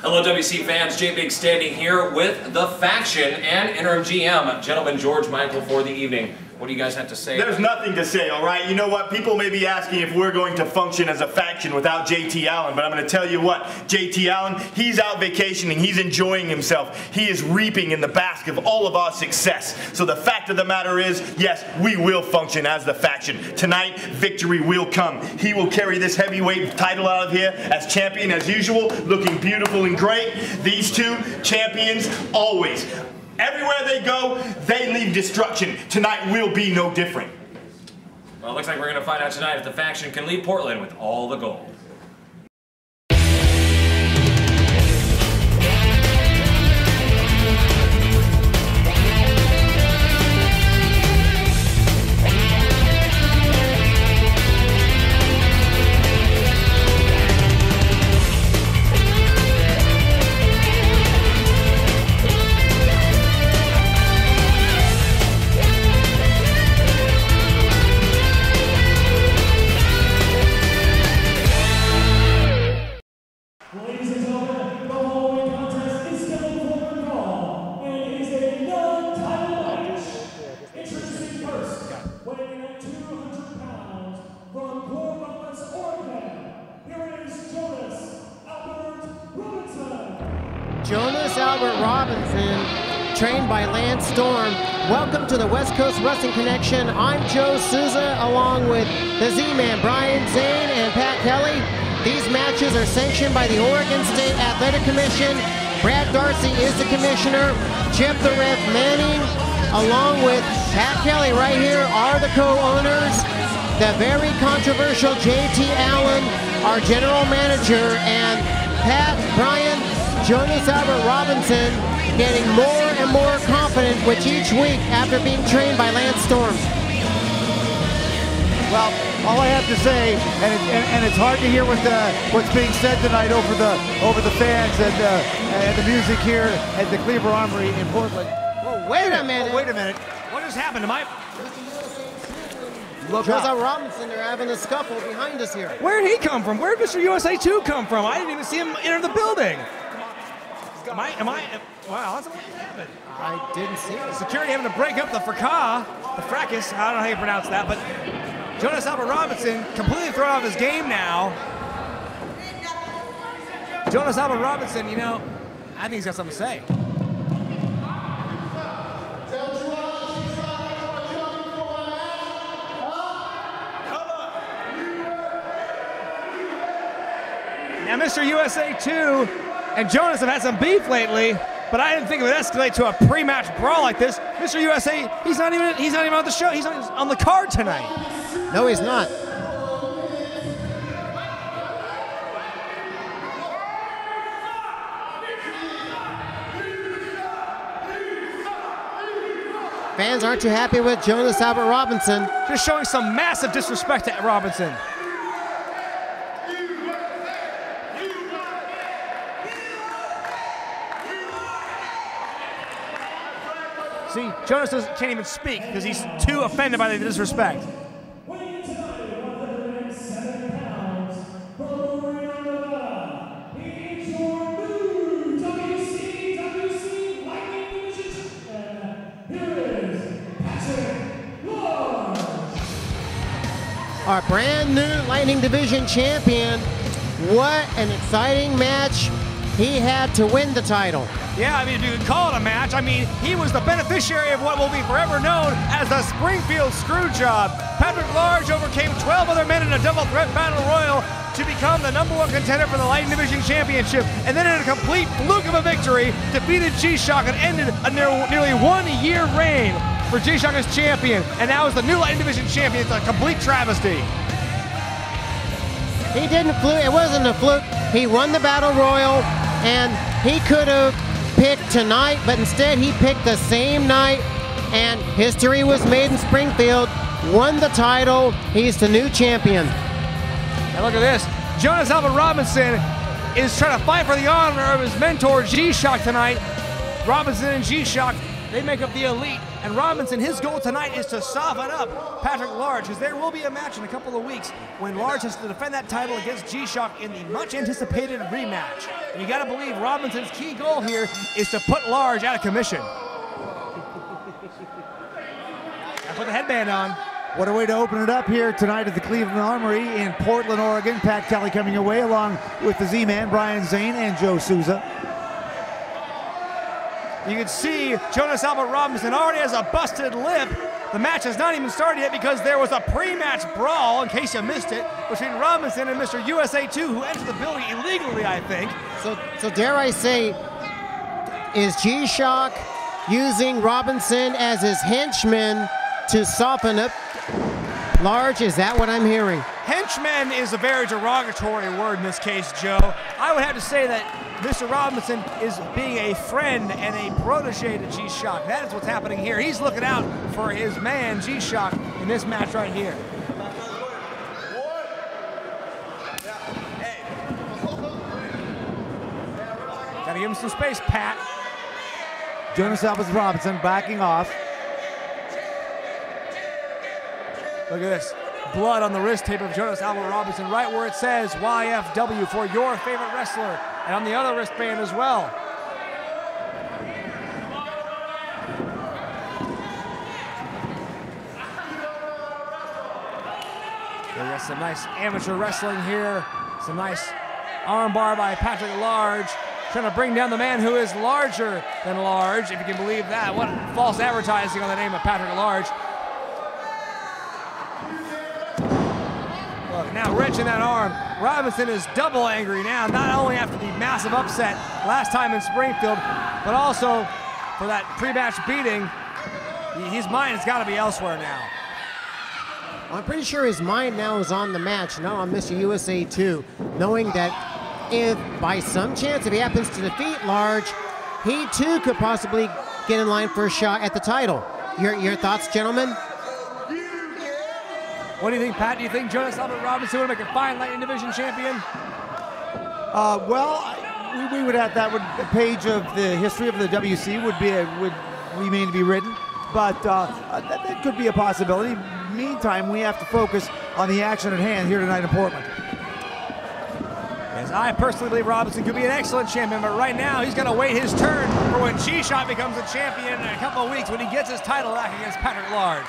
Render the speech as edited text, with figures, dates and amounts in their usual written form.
Hello WC fans, Jay Big standing here with the Faction and interim GM, gentleman George Michael, for the evening. What do you guys have to say? There's nothing to say, all right? You know what? People may be asking if we're going to function as a faction without JT Allen, but I'm going to tell you what. JT Allen, he's out vacationing. He's enjoying himself. He is reaping in the basket of all of our success. So the fact of the matter is, yes, we will function as the faction. Tonight, victory will come. He will carry this heavyweight title out of here as champion as usual, looking beautiful and great. These two champions always. Everywhere they go, they leave destruction. Tonight will be no different. Well, it looks like we're going to find out tonight if the Faction can leave Portland with all the gold. Ladies and gentlemen, the following contest is scheduled for one fall and is a non-title match. Introducing first, weighing in at 200 pounds, from Corvallis, Oregon, here is Jonas Albert Robinson. Jonas Albert Robinson, trained by Lance Storm. Welcome to the West Coast Wrestling Connection. I'm Joe Souza, along with the Z-Man, Brian Zane and Pat Kelly. These matches are sanctioned by the Oregon State Athletic Commission. Brad Darcy is the commissioner. Jeff the Ref Manning, along with Pat Kelly right here, are the co-owners. The very controversial JT Allen, our general manager, and Pat, Brian, Jonas Albert Robinson, getting more and more confident with each week after being trained by Lance Storm. Well, all I have to say, and it's hard to hear what's being said tonight over the fans and the music here at the Cleaver Armory in Portland. Well, wait a minute. Wait a minute. What just happened to my... Jonas Albert Robinson, they're having a scuffle behind us here. Where did he come from? Where did Mr. USA 2 come from? I didn't even see him enter the building. Wow, that's what happened. I didn't see it. Security having to break up the fracas, I don't know how you pronounce that, but Jonas Albert Robinson completely thrown off his game now. Jonas Albert Robinson, you know, I think he's got something to say. Now, Mr. USA 2 and Jonas have had some beef lately, but I didn't think it would escalate to a pre-match brawl like this. Mr. USA, he's not even on the show. He's not even on the card tonight. No, he's not. Fans aren't too happy with Jonas Albert Robinson. Just showing some massive disrespect to Robinson. See, Jonas can't even speak because he's too offended by the disrespect. Weighing tonight at 107 pounds, from Florida, he's your new WCWC Lightning Division champion. Here is Patrick Lord. Our brand new Lightning Division champion. What an exciting match. He had to win the title. Yeah, I mean, if you could call it a match, I mean, he was the beneficiary of what will be forever known as the Springfield Screwjob. Patrick Large overcame 12 other men in a double threat battle royal to become the #1 contender for the Lightning Division Championship, and then in a complete fluke of a victory, defeated G-Shock and ended a nearly 1-year reign for G-Shock as champion, and now is the new Lightning Division champion. It's a complete travesty. He didn't fluke, it wasn't a fluke. He won the battle royal, and he could have picked tonight, but instead he picked the same night, and history was made in Springfield. Won the title. He's the new champion. And look at this. Jonas Albert Robinson is trying to fight for the honor of his mentor G-Shock tonight. Robinson and G-Shock, they make up the elite And Robinson, his goal tonight is to soften up Patrick Large, because there will be a match in a couple of weeks when Large has to defend that title against G-Shock in the much anticipated rematch. And you got to believe Robinson's key goal here is to put Large out of commission. And put the headband on. What a way to open it up here tonight at the Cleveland Armory in Portland, Oregon. Pat Kelly coming away along with the Z-Man, Brian Zane, and Joe Souza. You can see Jonas Albert Robinson already has a busted lip. The match has not even started yet because there was a pre-match brawl, in case you missed it, between Robinson and Mr. USA 2, who entered the building illegally, I think. So dare I say, is G-Shock using Robinson as his henchman to soften up Large? Is that what I'm hearing? Henchman is a very derogatory word in this case, Joe. I would have to say that Mr. Robinson is being a friend and a protege to G-Shock. That is what's happening here. He's looking out for his man, G-Shock, in this match right here. Gotta give him some space, Pat. Jonas Albert Robinson backing off. Look at this. Blood on the wrist tape of Jonas Albert Robinson, right where it says YFW for your favorite wrestler, and on the other wristband as well. We got some nice amateur wrestling here. Some nice armbar by Patrick Large, trying to bring down the man who is larger than Large, if you can believe that. What false advertising on the name of Patrick Large. Look, now wrenching that arm. Robinson is double angry now, not only after the massive upset last time in Springfield, but also for that pre-match beating. His mind has got to be elsewhere now. I'm pretty sure his mind now is on the match, not on Mr. USA 2, knowing that if by some chance, if he happens to defeat Large, he too could possibly get in line for a shot at the title. Your thoughts, gentlemen? What do you think, Pat? Do you think Jonas Albert Robinson would make a fine lightning division champion? We would have that page of the history of the WC would remain to be written, but that could be a possibility. Meantime, we have to focus on the action at hand here tonight in Portland. Yes, I personally believe Robinson could be an excellent champion, but right now he's going to wait his turn for when G-Shock becomes a champion in a couple of weeks when he gets his title back against Patrick Large.